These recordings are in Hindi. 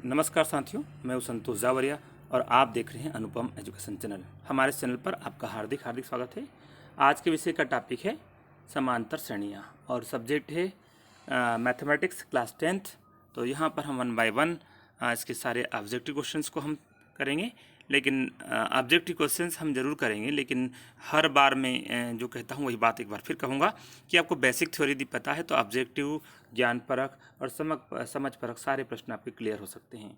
नमस्कार साथियों, मैं हूं संतोष जावरिया और आप देख रहे हैं अनुपम एजुकेशन चैनल। हमारे चैनल पर आपका हार्दिक हार्दिक स्वागत है। आज के विषय का टॉपिक है समांतर श्रेणियां और सब्जेक्ट है मैथमेटिक्स क्लास 10th। तो यहां पर हम 1 बाय 1 इसके सारे ऑब्जेक्टिव क्वेश्चंस को हम करेंगे, लेकिन ऑब्जेक्टिव क्वेश्चंस हम जरूर करेंगे, लेकिन हर बार मैं जो कहता हूँ वही बात एक बार फिर कहूँगा कि आपको बेसिक थ्योरी दी पता है तो ऑब्जेक्टिव, ज्ञान परख और समझ परख सारे प्रश्न आपके क्लियर हो सकते हैं।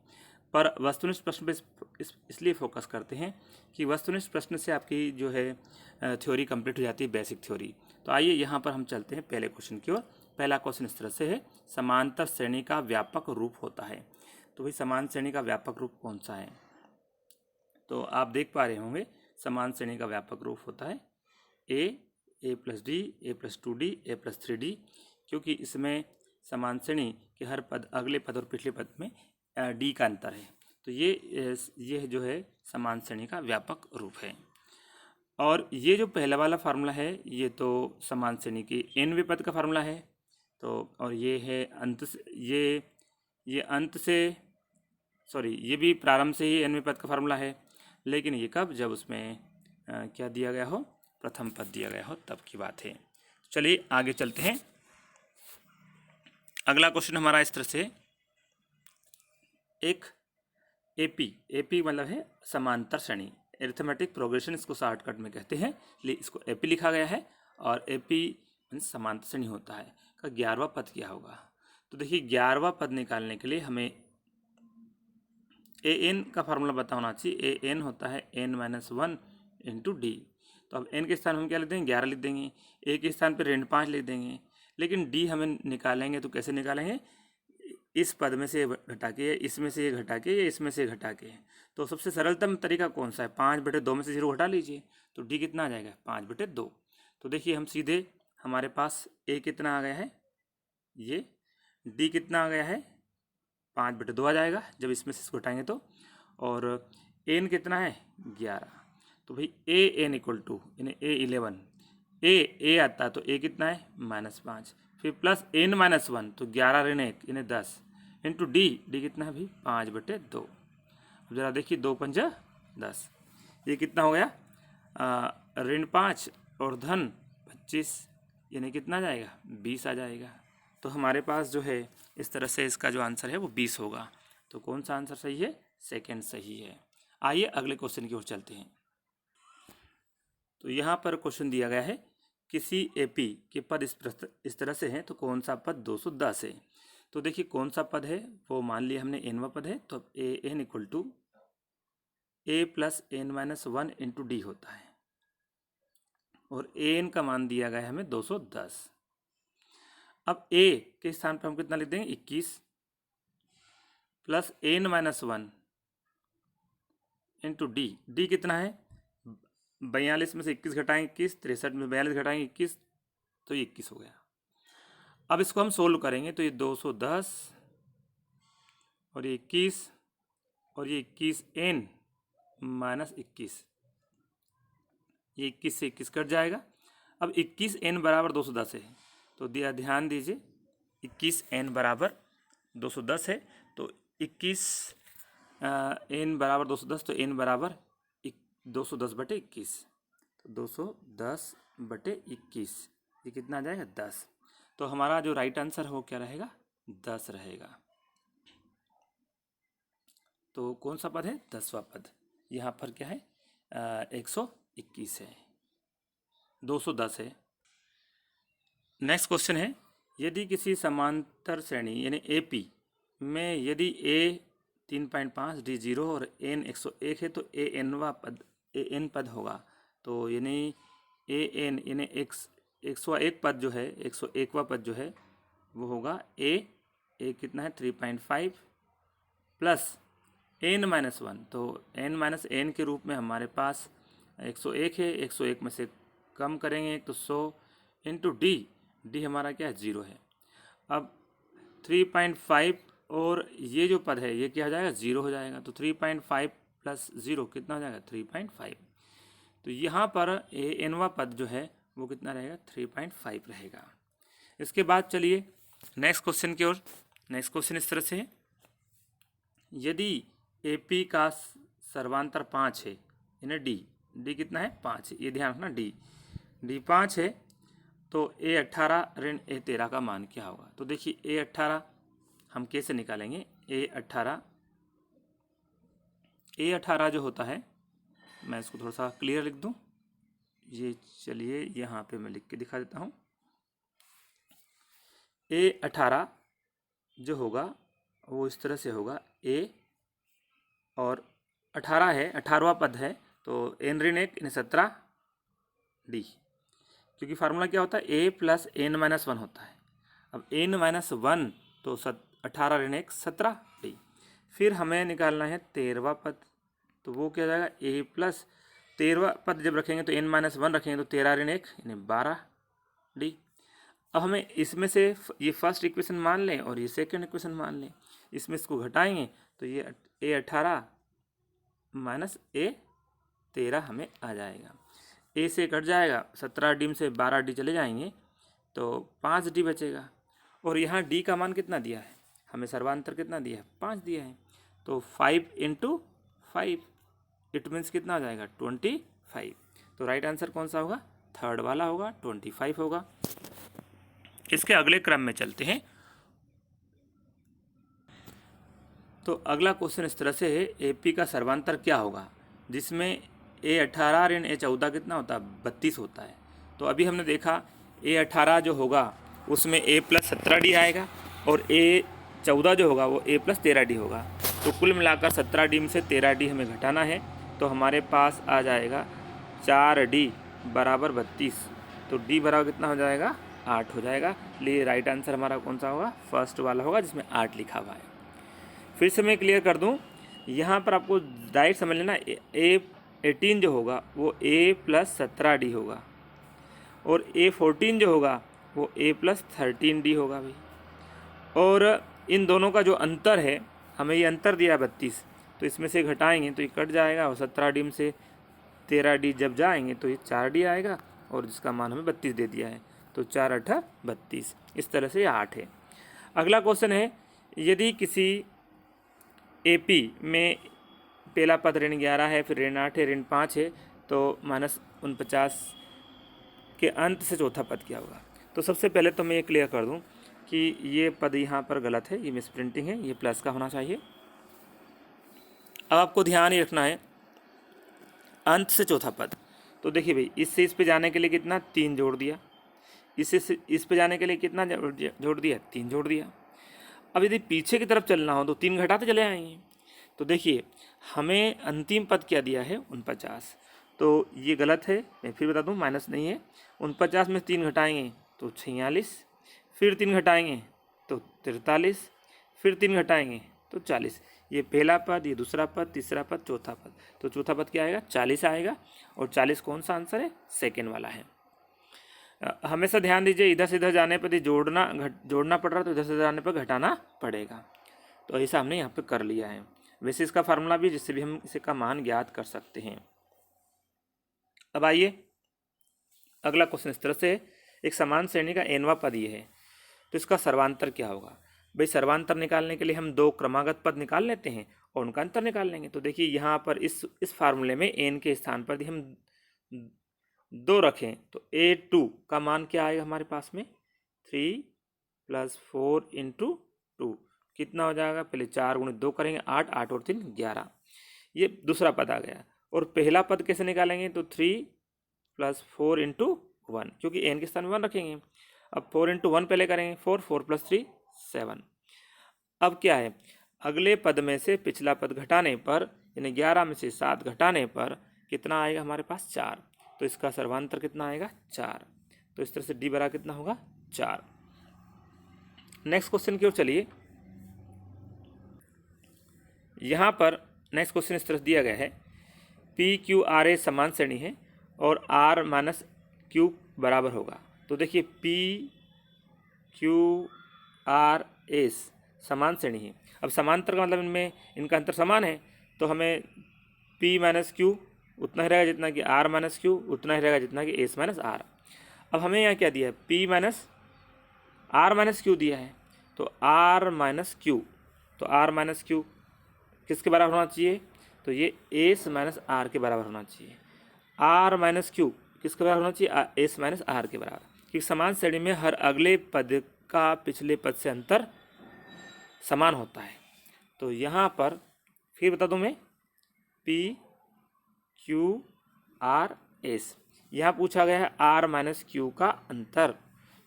पर वस्तुनिष्ठ प्रश्न पे इसलिए फोकस करते हैं कि वस्तुनिष्ठ प्रश्न से आपकी जो है थ्योरी कंप्लीट हो जाती है, बेसिक थ्योरी। तो आइए यहाँ पर हम चलते हैं पहले क्वेश्चन की ओर। पहला क्वेश्चन इस तरह से है, समांतर श्रेणी का व्यापक रूप होता है। तो भाई समान श्रेणी का व्यापक रूप कौन सा है? तो आप देख पा रहे होंगे समान श्रेणी का व्यापक रूप होता है ए प्लस डी, ए प्लस 2d, ए प्लस 3d, क्योंकि इसमें समान श्रेणी के हर पद, अगले पद और पिछले पद में डी का अंतर है। तो ये जो है समान श्रेणी का व्यापक रूप है। और ये जो पहला वाला फार्मूला है ये तो समान श्रेणी के nवें पद का फार्मूला है। तो और ये है अंत से, ये अंत से सॉरी ये भी प्रारंभ से ही nवें पद का फार्मूला है, लेकिन ये कब, जब उसमें क्या दिया गया हो, प्रथम पद दिया गया हो, तब की बात है। चलिए आगे चलते हैं। अगला क्वेश्चन हमारा इस तरह से, एक एपी मतलब है समांतर श्रेणी, एरिथमेटिक प्रोग्रेशन इसको शॉर्टकट में कहते हैं, इसको एपी लिखा गया है। और एपी समांतर श्रेणी होता है का 11वां पद क्या होगा? तो देखिए 11वां पद निकालने के लिए हमें ए एन का फार्मूला पता होना चाहिए। ए एन होता है n-1 इंटू डी। तो अब n के स्थान हम क्या लिख देंगे? 11 लिख देंगे। ए के स्थान पर ऋण 5 लिख देंगे। लेकिन डी हमें निकालेंगे तो कैसे निकालेंगे? इस पद में से घटा के, या इसमें से ये घटा के, या इसमें से घटा के। तो सबसे सरलतम तरीका कौन सा है? 5/2 में से 0 घटा लीजिए तो डी कितना आ जाएगा? 5/2। तो देखिए हम सीधे, हमारे पास ए कितना आ गया है, ये डी कितना आ गया है, 5/2 आ जाएगा जब इसमें से इसको घटाएंगे तो। और एन कितना है? 11। तो भाई ए एन इक्वल टू यानी A11, ए आता है तो ए कितना है? -5, फिर प्लस n-1 तो 11 ऋण 1 यानी 10 इंटू डी कितना है भाई? 5/2। अब जरा देखिए 2 पंजा 10, ये कितना हो गया? ऋण 5 और धन 25 यानी कितना आ जाएगा? 20 आ जाएगा। तो हमारे पास जो है इस तरह से इसका जो आंसर है वो 20 होगा। तो कौन सा आंसर सही है? सेकंड सही है। आइए अगले क्वेश्चन की ओर चलते हैं। तो यहाँ पर क्वेश्चन दिया गया है, किसी एपी के पद इस तरह से हैं तो कौन सा पद 210 है? तो देखिए कौन सा पद है वो मान लिया हमने nवां पद है, तो A N equal to A plus n-1 into D होता है। और ए एन का मान दिया गया है हमें 210। अब ए के स्थान पर हम कितना लिख देंगे? 21 प्लस n-1 इंटू डी कितना है? 42 में से 21 घटाएंगे 21, 63 में 42 घटाएंगे 21, तो ये 21 हो गया। अब इसको हम सोल्व करेंगे तो ये 210 और ये 21 और ये 21n माइनस 21, ये 21 से 21 कट जाएगा। अब 21n बराबर 210 है, तो ध्यान दीजिए 21n बराबर 210 है, तो 21n बराबर 210, तो n बराबर 210/21, तो 210/21 ये कितना आ जाएगा? 10। तो हमारा जो राइट आंसर हो क्या रहेगा? 10 रहेगा। तो कौन सा पद है? 10वां पद। यहाँ पर क्या है? 121 है, 210 है। नेक्स्ट क्वेश्चन है, यदि किसी समांतर श्रेणी यानी एपी में यदि ए 3.5, डी 0 और n 101 है तो ए एन पद होगा। तो यानी ए एन यानी 101 पद जो है, 101वां पद जो है वो होगा ए कितना है? 3.5 प्लस n-1, तो n-n के रूप में हमारे पास 101 है, 101 में से कम करेंगे तो 100 इंटू डी हमारा क्या है? 0 है। अब 3.5 और ये जो पद है ये क्या हो जाएगा? 0 हो जाएगा। तो 3.5 प्लस 0 कितना हो जाएगा? 3.5। तो यहाँ पर nवां पद जो है वो कितना रहेगा? 3.5 रहेगा। इसके बाद चलिए नेक्स्ट क्वेश्चन की ओर। नेक्स्ट क्वेश्चन इस तरह से है, यदि ए पी का सर्वांतर 5 है, यानी डी कितना है 5 है, ये ध्यान रखना, डी 5 है, तो A18 ऋण A13 का मान क्या होगा। तो देखिए A18 हम कैसे निकालेंगे। A18 जो होता है, मैं इसको थोड़ा सा क्लियर लिख दूं, ये चलिए यहाँ पे मैं लिख के दिखा देता हूँ। A18 जो होगा वो इस तरह से होगा, A और 18 है, 18वां पद है, तो n ऋण 1 यानी 17 डी, क्योंकि फार्मूला क्या होता है a प्लस n माइनस 1 होता है। अब n माइनस 1 तो 18 ऋण 1 17 डी। फिर हमें निकालना है 13वां पद, तो वो क्या जाएगा a प्लस 13वां पद जब रखेंगे तो n माइनस 1 रखेंगे तो 13 ऋण 1 यानी 12 डी। अब हमें इसमें से ये फर्स्ट इक्वेशन मान लें और ये सेकंड इक्वेशन मान लें, इसमें इसको घटाएंगे तो ये A18 माइनस A13 हमें आ जाएगा। ए से कट जाएगा, 17 डी में से 12 डी चले जाएंगे तो 5 डी बचेगा। और यहाँ डी का मान कितना दिया है, हमें सर्वांतर कितना दिया है 5 दिया है, तो 5 × 5 इट मीन्स कितना हो जाएगा 25। तो राइट आंसर कौन सा होगा, थर्ड वाला होगा, 25 होगा। इसके अगले क्रम में चलते हैं। तो अगला क्वेश्चन इस तरह से है, एपी का सर्वांतर क्या होगा, जिसमें A18 ऋण A14 कितना होता है 32 होता है। तो अभी हमने देखा A18 जो होगा उसमें A प्लस 17 डी आएगा और A14 जो होगा वो A प्लस 13 डी होगा। तो कुल मिलाकर 17 डी में से 13 डी हमें घटाना है, तो हमारे पास आ जाएगा 4 डी बराबर 32। तो डी बराबर कितना हो जाएगा 8 हो जाएगा। लिए राइट आंसर हमारा कौन सा होगा, फर्स्ट वाला होगा जिसमें 8 लिखा हुआ है। फिर से मैं क्लियर कर दूं, यहाँ पर आपको डायरेक्ट समझ लेना, A18 जो होगा वो A प्लस 17 डी होगा और A14 जो होगा वो A प्लस 13 डी होगा भाई। और इन दोनों का जो अंतर है, हमें ये अंतर दिया 32, तो इसमें से घटाएंगे तो ये कट जाएगा और 17 डी में से 13 डी जब जाएंगे तो ये 4 डी आएगा और जिसका मान हमें 32 दे दिया है, तो 4 × 8 = 32। इस तरह से ये 8 है। अगला क्वेश्चन है, यदि किसी एपी में पहला पद ऋण 11 है, फिर ऋण 8 है, ऋण 5 है, तो -49 के अंत से चौथा पद क्या होगा। तो सबसे पहले तो मैं ये क्लियर कर दूं कि ये पद यहाँ पर गलत है, ये मिस प्रिंटिंग है, ये प्लस का होना चाहिए। अब आपको ध्यान ही रखना है अंत से चौथा पद। तो देखिए भाई, इससे इस पे जाने के लिए कितना 3 जोड़ दिया, इससे इस पे जाने के लिए कितना जोड़ दिया 3 जोड़ दिया। अब यदि पीछे की तरफ चलना हो तो 3 घटाते चले आएंगे। तो देखिए हमें अंतिम पद क्या दिया है 49, तो ये गलत है, मैं फिर बता दूं माइनस नहीं है। 49 में 3 घटाएंगे तो 46, फिर 3 घटाएंगे तो 43, फिर 3 घटाएंगे तो 40। ये पहला पद, ये दूसरा पद, तीसरा पद, चौथा पद। तो चौथा पद क्या आएगा 40 आएगा, और 40 कौन सा आंसर है, सेकेंड वाला है। हमेशा ध्यान दीजिए, इधर से इधर जाने पर जोड़ना पड़ रहा है तो इधर से जाने पर घटाना पड़ेगा। तो ऐसा हमने यहाँ पे कर लिया है। वैसे इसका फार्मूला भी, जिससे भी हम इसका मान ज्ञात कर सकते हैं। अब आइए अगला क्वेश्चन इस तरह से, एक समान श्रेणी का nवां पद ये है, तो इसका सर्वांतर क्या होगा। भाई सर्वांतर निकालने के लिए हम 2 क्रमागत पद निकाल लेते हैं और उनका अंतर निकाल लेंगे। तो देखिए यहाँ पर इस फार्मूले में n के स्थान पर यदि हम 2 रखें तो A2 का मान क्या आएगा हमारे पास में 3 + 4 × 2 कितना हो जाएगा, पहले 4 × 2 करेंगे 8, 8 और 3 11। ये दूसरा पद आ गया। और पहला पद कैसे निकालेंगे, तो 3 + 4 × 1, क्योंकि n के स्थान में 1 रखेंगे। अब 4 × 1 पहले करेंगे, 4 4 + 3 7। अब क्या है, अगले पद में से पिछला पद घटाने पर, यानी 11 में से 7 घटाने पर कितना आएगा हमारे पास 4। तो इसका सर्वांतर कितना आएगा 4। तो इस तरह से डी बराबर कितना होगा 4। नेक्स्ट क्वेश्चन की ओर चलिए। यहाँ पर नेक्स्ट क्वेश्चन इस तरह दिया गया है, पी क्यू आर ए समान श्रेणी है और आर माइनस क्यू बराबर होगा। तो देखिए पी क्यू आर एस समान श्रेणी है। अब समांतर का मतलब इनमें इनका अंतर समान है, तो हमें पी माइनस क्यू उतना ही रहेगा जितना कि आर माइनस क्यू उतना ही रहेगा जितना कि एस माइनस आर। अब हमें यहाँ क्या दिया है, P minus R minus Q दिया है, तो आर माइनस क्यू, तो आर माइनस क्यू किसके बराबर होना चाहिए, तो ये एस माइनस आर के बराबर होना चाहिए। आर माइनस क्यू किसके बराबर होना चाहिए, एस माइनस आर के बराबर, क्योंकि समान श्रेणी में हर अगले पद का पिछले पद से अंतर समान होता है। तो यहाँ पर फिर बता दूँ मैं, पी क्यू आर एस, यहाँ पूछा गया है आर माइनस क्यू का अंतर,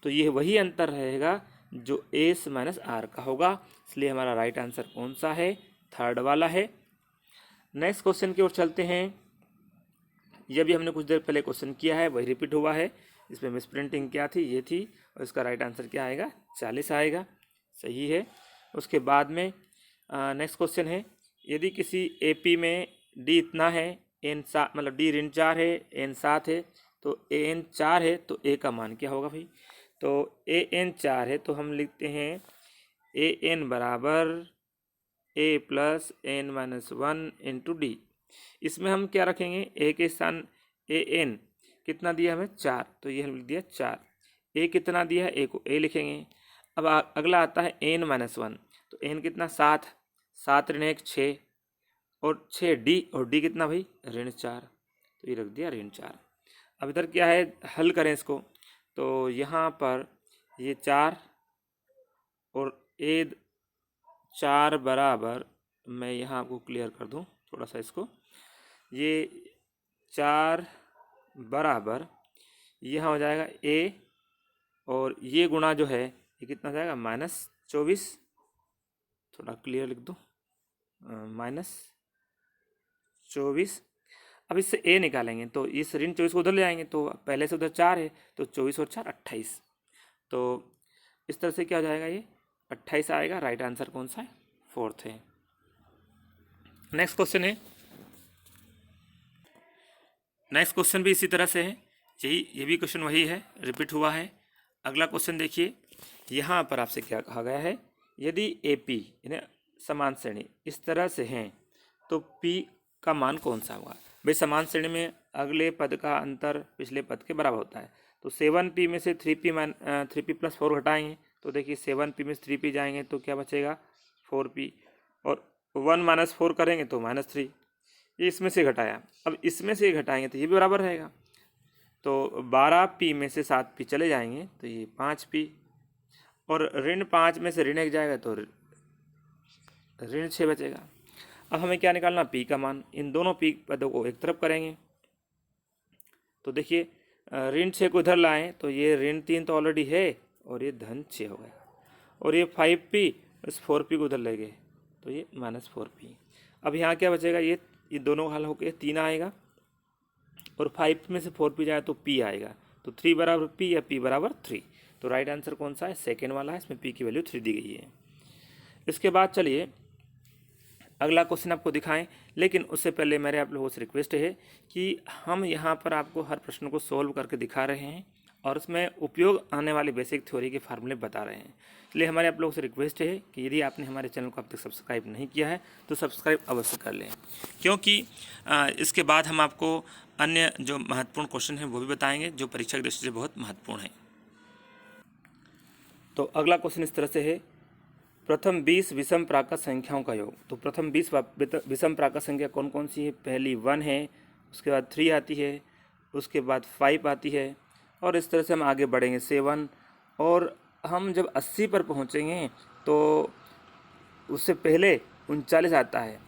तो ये वही अंतर रहेगा जो एस माइनस आर का होगा, इसलिए हमारा राइट आंसर कौन सा है, थर्ड वाला है। नेक्स्ट क्वेश्चन की ओर चलते हैं। यह भी हमने कुछ देर पहले क्वेश्चन किया है, वही रिपीट हुआ है। इसमें मिस प्रिंटिंग क्या थी, ये थी, और इसका राइट आंसर क्या आएगा, 40 आएगा, सही है। उसके बाद में नेक्स्ट क्वेश्चन है, यदि किसी एपी में डी इतना है, एन 7 मतलब डी ऋण 4 है, एन 7 है, तो ए एन 4 है, तो ए का मान क्या होगा भाई, तो ए एन 4 है तो हम लिखते हैं ए एन बराबर A plus N minus 1 into D. इसमें हम क्या रखेंगे, ए के स्थान ए एन कितना दिया हमें 4, तो ये हम लिख दिया 4, ए कितना दिया है, ए को ए लिखेंगे। अब अगला आता है एन माइनस 1, तो एन कितना 7, 7 ऋण 1 6, और 6 डी, और डी कितना भाई ऋण 4, तो ये रख दिया ऋण 4। अब इधर क्या है, हल करें इसको, तो यहाँ पर ये 4 और ए 4 बराबर, मैं यहाँ आपको क्लियर कर दूँ थोड़ा सा इसको, ये 4 बराबर यहाँ हो जाएगा ए, और ये गुणा जो है ये कितना जाएगा -24, थोड़ा क्लियर लिख दो, -24। अब इससे ए निकालेंगे तो इस ऋण 24 को उधर ले आएंगे, तो पहले से उधर 4 है, तो 24 और 4 28, तो इस तरह से क्या हो जाएगा, ये 28 आएगा। राइट आंसर कौन सा है, फोर्थ है। नेक्स्ट क्वेश्चन है, नेक्स्ट क्वेश्चन भी इसी तरह से है, ये भी क्वेश्चन वही है, रिपीट हुआ है। अगला क्वेश्चन देखिए, यहाँ पर आपसे क्या कहा गया है, यदि ए पी यानी समान श्रेणी इस तरह से हैं तो पी का मान कौन सा होगा। भाई समान श्रेणी में अगले पद का अंतर पिछले पद के बराबर होता है, तो 7p में से 3p प्लस 4 घटाएंगे, तो देखिए 7p में से 3p जाएंगे तो क्या बचेगा 4p, और 1 माइनस 4 करेंगे तो -3, ये इसमें से घटाया। अब इसमें से घटाएंगे तो ये भी बराबर रहेगा, तो 12p में से 7p चले जाएंगे तो ये 5p, और ऋण 5 में से ऋण 1 जाएगा तो ऋण 6 बचेगा। अब हमें क्या निकालना, p का मान। इन दोनों p पदों को एक तरफ करेंगे, तो देखिए ऋण 6 को इधर लाएं तो ये ऋण 3 तो ऑलरेडी है और ये धन 6 हो गया, और ये 5p इस 4p को उधर ले गए तो ये -4p। अब यहाँ क्या बचेगा, ये दोनों हल होकर 3 आएगा, और 5 में से 4p जाए तो p आएगा, तो 3 बराबर p या p बराबर 3, तो राइट आंसर कौन सा है, सेकेंड वाला है, इसमें p की वैल्यू 3 दी गई है। इसके बाद चलिए अगला क्वेश्चन आपको दिखाएं, लेकिन उससे पहले मेरे आप लोगों से रिक्वेस्ट है कि हम यहाँ पर आपको हर प्रश्न को सोल्व करके दिखा रहे हैं और उसमें उपयोग आने वाली बेसिक थ्योरी के फार्मूले बता रहे हैं। इसलिए हमारे आप लोगों से रिक्वेस्ट है कि यदि आपने हमारे चैनल को अब तक सब्सक्राइब नहीं किया है तो सब्सक्राइब अवश्य कर लें, क्योंकि इसके बाद हम आपको अन्य जो महत्वपूर्ण क्वेश्चन हैं वो भी बताएंगे जो परीक्षा की दृष्टि से बहुत महत्वपूर्ण हैं। तो अगला क्वेश्चन इस तरह से है, प्रथम 20 विषम प्राकृत संख्याओं का योग। तो प्रथम 20 विषम प्राकृत संख्या कौन कौन सी है, पहली 1 है, उसके बाद 3 आती है, उसके बाद 5 आती है, और इस तरह से हम आगे बढ़ेंगे 7, और हम जब 80 पर पहुंचेंगे तो उससे पहले 39 आता है।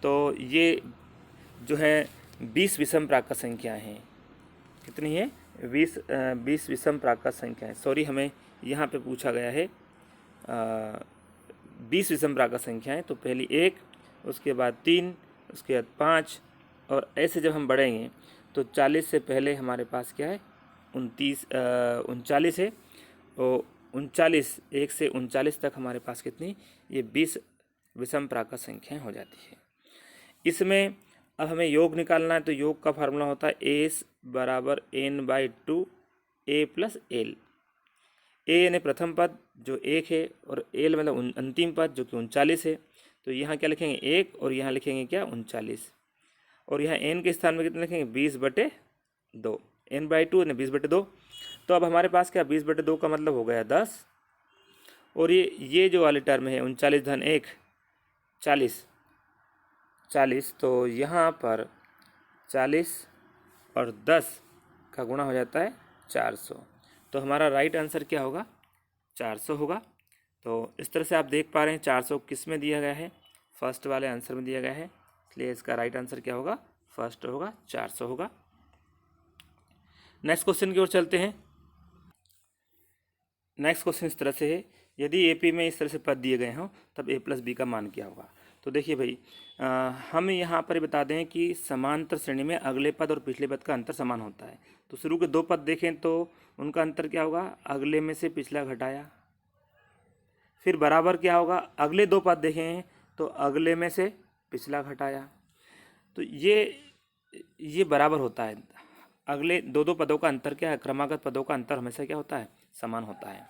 तो ये जो है 20 विषम प्राकृत संख्याएँ हैं, कितनी है 20 विषम प्राकृत संख्याएँ, सॉरी हमें यहाँ पे पूछा गया है 20 विषम प्राकृत संख्याएँ। तो पहली 1, उसके बाद 3, उसके बाद 5, और ऐसे जब हम बढ़ेंगे तो 40 से पहले हमारे पास क्या है 39 है, और 39 1 से 39 तक हमारे पास कितनी ये 20 विषम प्राकृत संख्याएँ हो जाती है। इसमें अब हमें योग निकालना है, तो योग का फार्मूला होता है एस बराबर n/2 a प्लस एल। ए यानी प्रथम पद जो 1 है, और एल मतलब अंतिम पद जो कि 39 है, तो यहाँ क्या लिखेंगे 1, और यहाँ लिखेंगे क्या 39, और यहाँ n के स्थान में कितने लिखेंगे 20/2, n/2 यानी 20/2। तो अब हमारे पास क्या 20/2 का मतलब हो गया 10, और ये जो वाली टर्म है 39 धन 1 40, 40, तो यहाँ पर 40 और 10 का गुणा हो जाता है 400। तो हमारा राइट आंसर क्या होगा? 400 होगा। तो इस तरह से आप देख पा रहे हैं 400 किस में दिया गया है? फर्स्ट वाले आंसर में दिया गया है, इसलिए इसका राइट आंसर क्या होगा? फर्स्ट होगा, 400 होगा। नेक्स्ट क्वेश्चन की ओर चलते हैं। नेक्स्ट क्वेश्चन इस तरह से है, यदि एपी में इस तरह से पद दिए गए हों तब ए प्लस बी का मान क्या होगा? तो देखिए भाई, हम यहाँ पर बता दें कि समांतर श्रेणी में अगले पद और पिछले पद का अंतर समान होता है। तो शुरू के दो पद देखें तो उनका अंतर क्या होगा? अगले में से पिछला घटाया। फिर बराबर क्या होगा? अगले दो पद देखें तो अगले में से पिछला घटाया। तो ये बराबर होता है। अगले दो दो पदों का अंतर क्या है? क्रमागत पदों का अंतर हमेशा क्या होता है? समान होता है।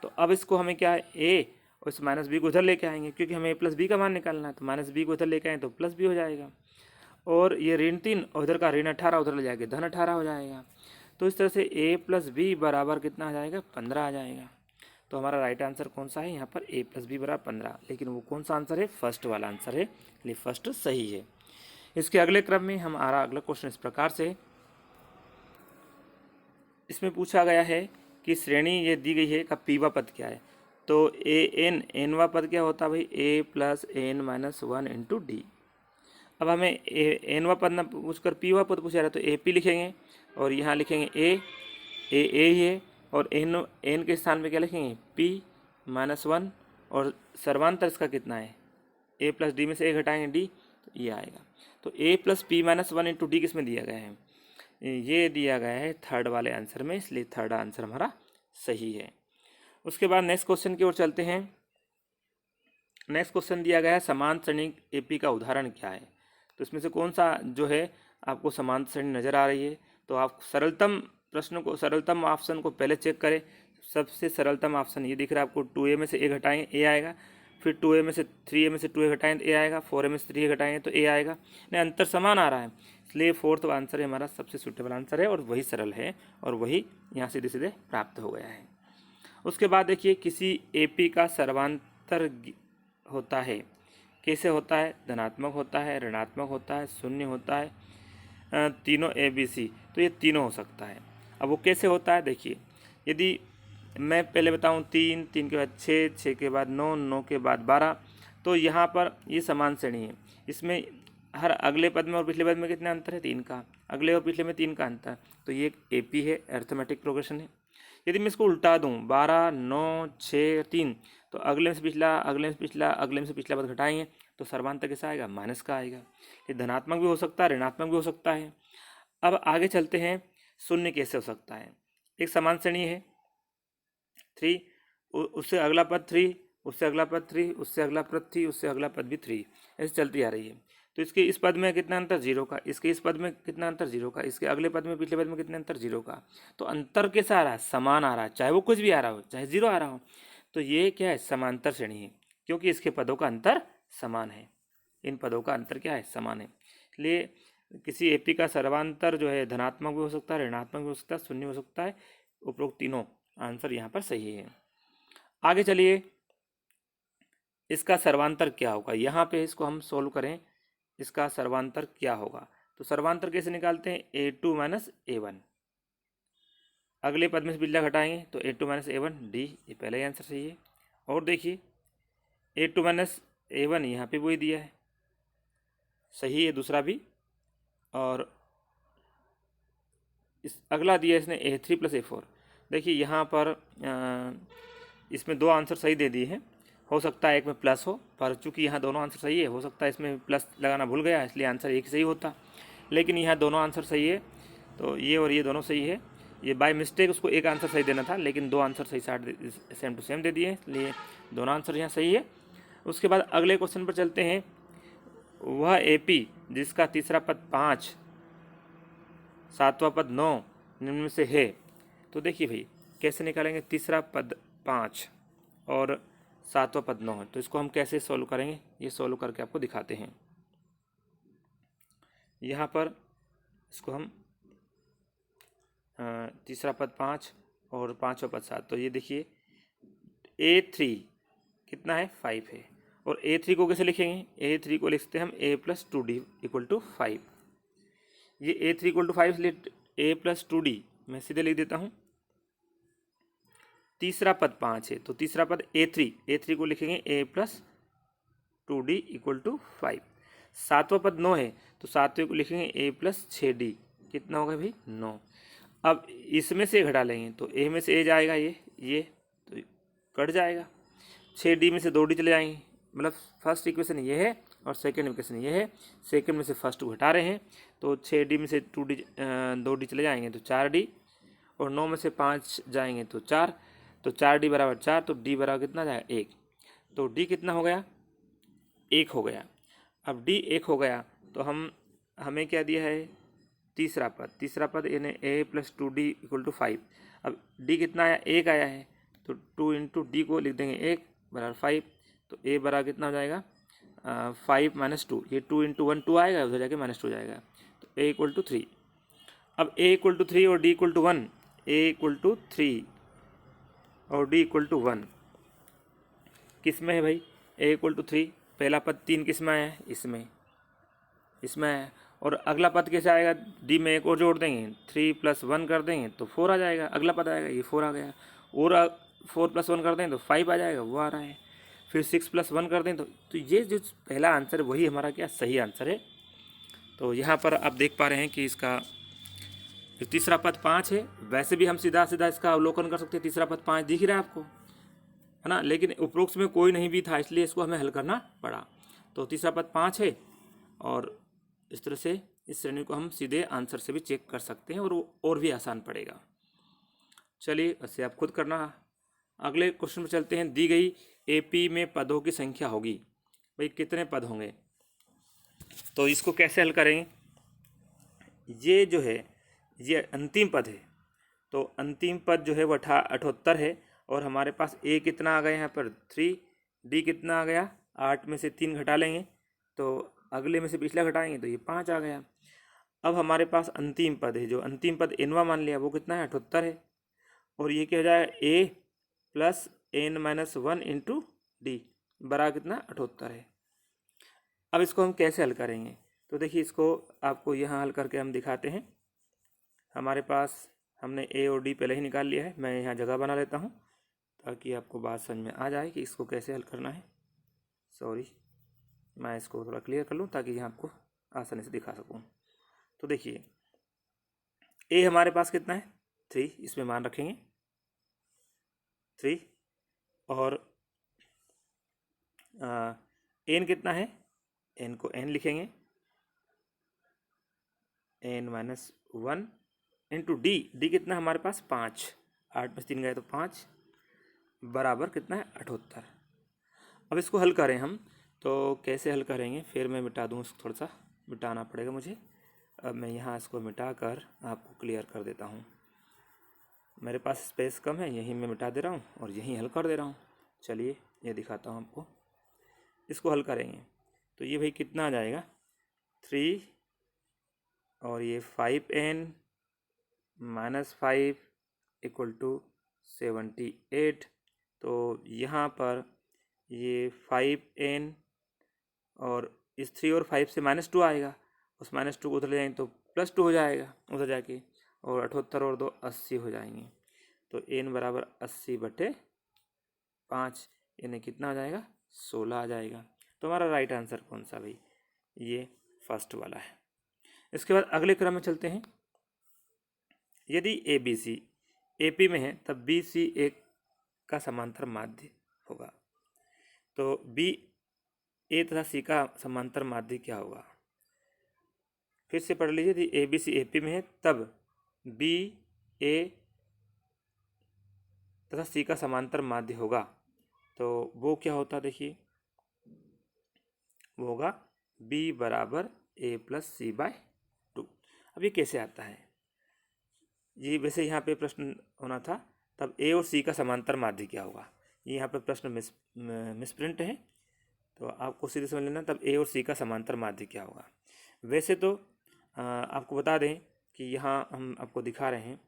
तो अब इसको हमें क्या है? ए और इस माइनस बी को उधर लेके आएंगे, क्योंकि हमें ए प्लस बी का मान निकालना है। तो माइनस बी को उधर लेके आए तो प्लस बी हो जाएगा, और ये ऋण 3 और उधर का ऋण 18 उधर ले जाएगा, धन 18 हो जाएगा। तो इस तरह से ए प्लस बी बराबर कितना आ जाएगा? 15 आ जाएगा। तो हमारा राइट आंसर कौन सा है यहाँ पर? ए प्लस बी बराबर 15। लेकिन वो कौन सा आंसर है? फर्स्ट वाला आंसर है, इसलिए फर्स्ट सही है। इसके अगले क्रम में हमारा अगला क्वेश्चन इस प्रकार से, इसमें पूछा गया है कि श्रेणी ये दी गई है का पीवा पद क्या है? तो ए एन एनवा पद क्या होता है भाई? A plus N minus 1 into D. अब हमें एनवा पद ना पूछकर पीवा पद पूछा रहा है, तो ए पी लिखेंगे और यहाँ लिखेंगे ए ही है, और एन के स्थान पे क्या लिखेंगे? पी माइनस 1, और सर्वांतर इसका कितना है? ए प्लस डी में से ए घटाएंगे डी, तो ये आएगा। तो A plus P minus 1 into D किस में दिया गया है? ये दिया गया है थर्ड वाले आंसर में, इसलिए थर्ड आंसर हमारा सही है। उसके बाद नेक्स्ट क्वेश्चन की ओर चलते हैं। नेक्स्ट क्वेश्चन दिया गया है समान श्रेणी एपी का उदाहरण क्या है? तो इसमें से कौन सा जो है आपको समान श्रेणी नज़र आ रही है? तो आप सरलतम ऑप्शन को पहले चेक करें। सबसे सरलतम ऑप्शन ये दिख रहा है आपको, 2a में से a घटाएंगे ए आएगा, फिर 2a में से 3a में से 2a घटाएंगे तो ए आएगा, 4a में से 3a घटाएंगे तो ए आएगा। नहीं, अंतर समान आ रहा है, इसलिए फोर्थ आंसर है हमारा सबसे सूटेबल आंसर है, और वही सरल है, और वही यहाँ सीधे सीधे प्राप्त हो गया है। उसके बाद देखिए, किसी एपी का सर्वांतर होता है, कैसे होता है? धनात्मक होता है, ऋणात्मक होता है, शून्य होता है, तीनों ए बी सी, तो ये तीनों हो सकता है। अब वो कैसे होता है? देखिए, यदि मैं पहले बताऊं 3, 3 के बाद 6, 6 के बाद 9, 9 के बाद 12, तो यहाँ पर ये समान श्रेणी है। इसमें हर अगले पद में और पिछले पद में कितना अंतर है? 3 का। अगले और पिछले में 3 का अंतर, तो ये एपी है, अर्थमेटिक प्रोग्रेशन है। यदि मैं इसको उल्टा दूं, 12, 9, 6, 3, तो अगले में से पिछला, अगले में से पिछला, अगले में से पिछला पद घटाएंगे तो सर्वांतर कैसा आएगा? माइनस का आएगा। ये धनात्मक भी हो सकता है, ऋणात्मक भी हो सकता है। अब आगे चलते हैं, शून्य कैसे हो सकता है? एक समान श्रेणी है 3, उससे अगला पद 3, उससे अगला पद 3, उससे अगला पद 3, उससे अगला पद भी 3, ऐसे चलती आ रही है। तो इसके इस पद में कितना अंतर? 0 का। इसके इस पद में कितना अंतर? 0 का। इसके अगले पद में पिछले पद में कितना अंतर? 0 का। तो अंतर कैसा आ रहा है? समान आ रहा है, चाहे वो कुछ भी आ रहा हो, चाहे 0 आ रहा हो। तो ये क्या है? समांतर श्रेणी है, क्योंकि इसके पदों का अंतर समान है। इन पदों का अंतर क्या है? समान है। इसलिए किसी एपी का सर्वांतर जो है धनात्मक भी हो सकता है, ऋणात्मक भी हो सकता है, शून्य हो सकता है। उपरोक्त तीनों आंसर यहाँ पर सही है। आगे चलिए, इसका सर्वांतर क्या होगा? यहाँ पे इसको हम सोल्व करें, इसका सर्वांतर क्या होगा? तो सर्वांतर कैसे निकालते हैं? a2 minus a1। अगले पद में से पिछला घटाएंगे तो a2 माइनस a1 डी, ये पहला ही आंसर सही है। और देखिए, a2 माइनस a1 यहाँ पे वही दिया है, सही है दूसरा भी। और इस अगला दिया इसने a3 प्लस a4। देखिए यहाँ पर इसमें दो आंसर सही दे दिए हैं। हो सकता है एक में प्लस हो, पर चूंकि यहाँ दोनों आंसर सही है, हो सकता है इसमें प्लस लगाना भूल गया, इसलिए आंसर एक सही होता। लेकिन यहाँ दोनों आंसर सही है, तो ये और ये दोनों सही है। ये बाय मिस्टेक उसको एक आंसर सही देना था, लेकिन दो आंसर सही सेम टू सेम दे दिए, इसलिए दोनों आंसर यहाँ सही है। उसके बाद अगले क्वेश्चन पर चलते हैं। वह एपी जिसका तीसरा पद 5, सातवां पद 9 निम्न में से है। तो देखिए भाई, कैसे निकालेंगे? तीसरा पद 5 और सातवां पद 9 है, तो इसको हम कैसे सोल्व करेंगे? ये सोल्व करके आपको दिखाते हैं। यहाँ पर इसको हम तीसरा पद 5 और पाँचवा पद 7, तो ये देखिए a3 कितना है? 5 है, और A3 को कैसे लिखेंगे? A3 को लिखते हैं हम A+2D = 5। ये A3 = 5 इसलिए A+2D मैं सीधे लिख देता हूँ। तीसरा पद 5 है तो तीसरा पद A3 को लिखेंगे A+2D = 5। सातवां पद 9 है तो सातवें को लिखेंगे A+6D। कितना होगा भाई? 9। अब इसमें से घटा लेंगे तो A में से A जाएगा, ये तो कट जाएगा। 6D में से 2D चले जाएंगे, मतलब फर्स्ट इक्वेशन ये है और सेकंड इक्वेशन ये है। सेकंड में से फर्स्ट को घटा रहे हैं तो 6D में से 2D चले जाएंगे तो 4D, और 9 में से 5 जाएंगे तो 4, तो 4D = 4, तो D बराबर कितना जाएगा? 1। तो D कितना हो गया? 1 हो गया। अब D 1 हो गया तो हमें क्या दिया है? तीसरा पद यानी A+2D = 5। अब D कितना आया? 1 आया है तो 2 × D को लिख देंगे 1 = 5। तो A बराबर कितना हो जाएगा? 5 - 2, ये 2 × 1 2 आएगा, उधर जाके -2 जाएगा, तो A = 3। अब A = 3 और D = 1, A = 3 और D = 1 किस में है भाई? A = 3, पहला पद 3 किस में आया है? इसमें आया है। और अगला पद कैसे आएगा? D में 1 और जोड़ देंगे, 3 + 1 कर देंगे तो 4 आ जाएगा, अगला पद आएगा, ये 4 आ गया। और 4 + 1 कर दें तो 5 आ जाएगा, वो आ रहा है। फिर 6 + 1 कर दें तो ये जो पहला आंसर है वही हमारा क्या सही आंसर है। तो यहाँ पर आप देख पा रहे हैं कि इसका जो तीसरा पद 5 है, वैसे भी हम सीधा सीधा इसका अवलोकन कर सकते हैं। तीसरा पद 5 दिख रहा है आपको, है ना, लेकिन उपरोक्त में कोई नहीं भी था इसलिए इसको हमें हल करना पड़ा। तो तीसरा पद 5 है और इस तरह से इस श्रेणी को हम सीधे आंसर से भी चेक कर सकते हैं और भी आसान पड़ेगा। चलिए वैसे आप खुद करना। अगले क्वेश्चन पर चलते हैं। दी गई AP में पदों की संख्या होगी, भाई कितने पद होंगे? तो इसको कैसे हल करेंगे? ये जो है ये अंतिम पद है, तो अंतिम पद जो है वो 78 है और हमारे पास A कितना आ गया यहाँ पर? 3। D कितना आ गया? 8 में से 3 घटा लेंगे तो अगले में से पिछला घटाएंगे तो ये 5 आ गया। अब हमारे पास अंतिम पद है, जो अंतिम पद nवां मान लिया, वो कितना है? 78 है। और ये क्या हो जाएगा? A + n - 1 × D बराबर कितना? 78 है। अब इसको हम कैसे हल करेंगे? तो देखिए इसको आपको यहाँ हल करके हम दिखाते हैं। हमारे पास हमने A और D पहले ही निकाल लिया है। मैं यहाँ जगह बना लेता हूँ ताकि आपको बात समझ में आ जाए कि इसको कैसे हल करना है। सॉरी, मैं इसको थोड़ा क्लियर कर लूँ ताकि यहाँ आपको आसानी से दिखा सकूँ। तो देखिए A हमारे पास कितना है? 3, इसमें मान रखेंगे 3। और n कितना है? n को n लिखेंगे, n - 1 × D कितना हमारे पास? 5। 8 में 3 गए तो 5 बराबर कितना है? 78। अब इसको हल करें हम, तो कैसे हल करेंगे? फिर मैं मिटा दूँ, इसको थोड़ा सा मिटाना पड़ेगा मुझे। अब मैं यहाँ इसको मिटा कर आपको क्लियर कर देता हूँ। मेरे पास स्पेस कम है, यहीं मैं मिटा दे रहा हूँ और यहीं हल कर दे रहा हूँ। चलिए ये दिखाता हूँ आपको। इसको हल करेंगे तो ये भाई कितना आ जाएगा? 3 और ये 5n - 5 = 78। तो यहाँ पर ये 5n और इस 3 और 5 से -2 आएगा, उस -2 को उधर ले जाएंगे तो +2 हो जाएगा उधर जाके, और 78 और 2 80 हो जाएंगे। तो n बराबर 80/5 यानी कितना आ जाएगा? 16 आ जाएगा। तो हमारा राइट आंसर कौन सा भाई? ये फर्स्ट वाला है। इसके बाद अगले क्रम में चलते हैं। यदि ABC AP में है तब BC एक का समांतर माध्य होगा। तो BA तथा C का समांतर माध्य क्या होगा? फिर से पढ़ लीजिए। यदि ABC AP में है तब BA तथा C का समांतर माध्य होगा, तो वो क्या होता? देखिए वो होगा B = A + C/2। अब ये कैसे आता है? ये वैसे यहाँ पे प्रश्न होना था तब A और C का समांतर माध्य क्या होगा। ये यहाँ पे प्रश्न मिसप्रिंट है, तो आपको सीधे समझ लेना तब A और C का समांतर माध्य क्या होगा। वैसे तो आपको बता दें कि यहाँ हम आपको दिखा रहे हैं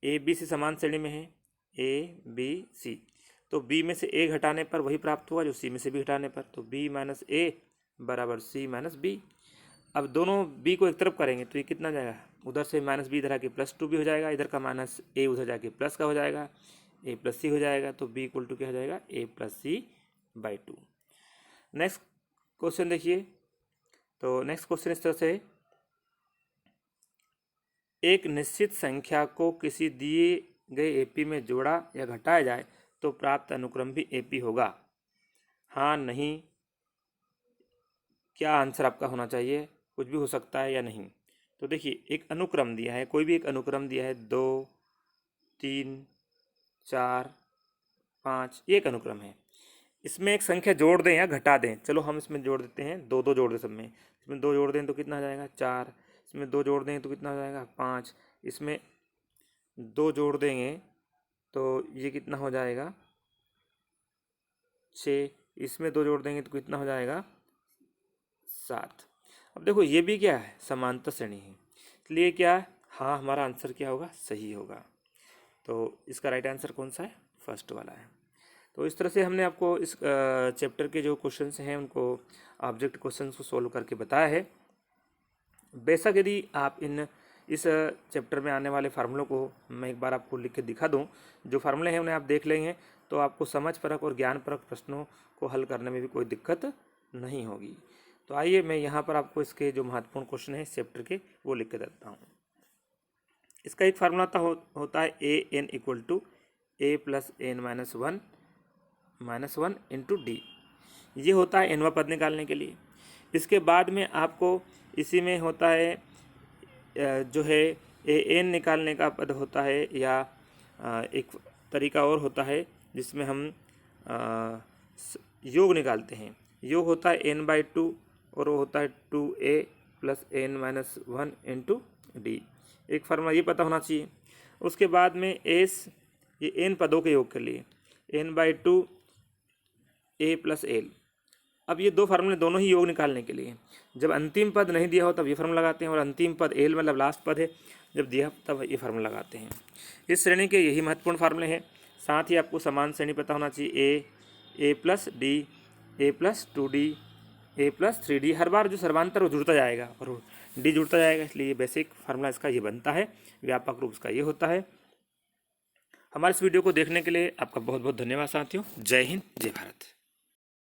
A B C समान श्रेणी में है, A B C। तो बी में से ए घटाने पर वही प्राप्त हुआ जो सी में से बी घटाने पर, तो बी माइनस ए बराबर सी माइनस बी। अब दोनों बी को एक तरफ करेंगे तो ये कितना जाएगा, उधर से माइनस बी इधर आके +2 भी हो जाएगा, इधर का माइनस ए उधर जाके प्लस का हो जाएगा, ए प्लस सी हो जाएगा, तो बी इक्वल टू क्या हो जाएगा, A plus C by 2। Next question देखिए, तो नेक्स्ट क्वेश्चन इस तरह से, एक निश्चित संख्या को किसी दिए गए एपी में जोड़ा या घटाया जाए तो प्राप्त अनुक्रम भी एपी होगा। हाँ, नहीं, क्या आंसर आपका होना चाहिए, कुछ भी हो सकता है या नहीं। तो देखिए, एक अनुक्रम दिया है, कोई भी एक अनुक्रम दिया है, 2 3 4 5, ये एक अनुक्रम है। इसमें एक संख्या जोड़ दें या घटा दें, चलो हम इसमें जोड़ देते हैं, 2 2 जोड़ दें सब में, इसमें 2 जोड़ दें तो कितना आ जाएगा 4, इसमें 2 जोड़ दें तो कितना हो जाएगा 5, इसमें 2 जोड़ देंगे तो ये कितना हो जाएगा 6, इसमें 2 जोड़ देंगे तो कितना हो जाएगा 7। अब देखो ये भी क्या है, समांतर श्रेणी है, इसलिए क्या है, हाँ हमारा आंसर क्या होगा, सही होगा। तो इसका राइट आंसर कौन सा है, फर्स्ट वाला है। तो इस तरह से हमने आपको इस चैप्टर के जो क्वेश्चंस हैं उनको ऑब्जेक्ट क्वेश्चंस को सोल्व करके बताया है। बेशक यदि आप इस चैप्टर में आने वाले फार्मूलों को मैं एक बार आपको लिख के दिखा दूं, जो फार्मूले हैं उन्हें आप देख लेंगे तो आपको समझ परक और ज्ञान परक प्रश्नों को हल करने में भी कोई दिक्कत नहीं होगी। तो आइए मैं यहाँ पर आपको इसके जो महत्वपूर्ण क्वेश्चन हैं इस चैप्टर के वो लिख के देता हूँ। इसका एक फार्मूला होता है A N equal to A plus N minus one into D. ये होता है nवां पद निकालने के लिए। इसके बाद में आपको इसी में होता है जो है ए एन निकालने का पद होता है, या एक तरीका और होता है जिसमें हम योग निकालते हैं। योग होता है n/2 और वो होता है 2a plus n minus 1 into D. एक फार्मूला ये पता होना चाहिए। उसके बाद में एस, ये n पदों के योग के लिए n/2 a प्लस एल। अब ये दो फार्मूले दोनों ही योग निकालने के लिए, जब अंतिम पद नहीं दिया हो तब ये फार्मूला लगाते हैं, और अंतिम पद एल मतलब लास्ट पद है जब दिया तब ये फार्मूला लगाते हैं। इस श्रेणी के यही महत्वपूर्ण फार्मूले हैं। साथ ही आपको समान श्रेणी पता होना चाहिए, ए प्लस डी, ए प्लस 2d, ए प्लस 3d। हर बार जो सर्वांतर वो जुड़ता जाएगा और डी जुड़ता जाएगा, इसलिए बेसिक फार्मूला इसका ये बनता है, व्यापक रूप इसका ये होता है। हमारे इस वीडियो को देखने के लिए आपका बहुत बहुत धन्यवाद साथियों। जय हिंद, जय भारत।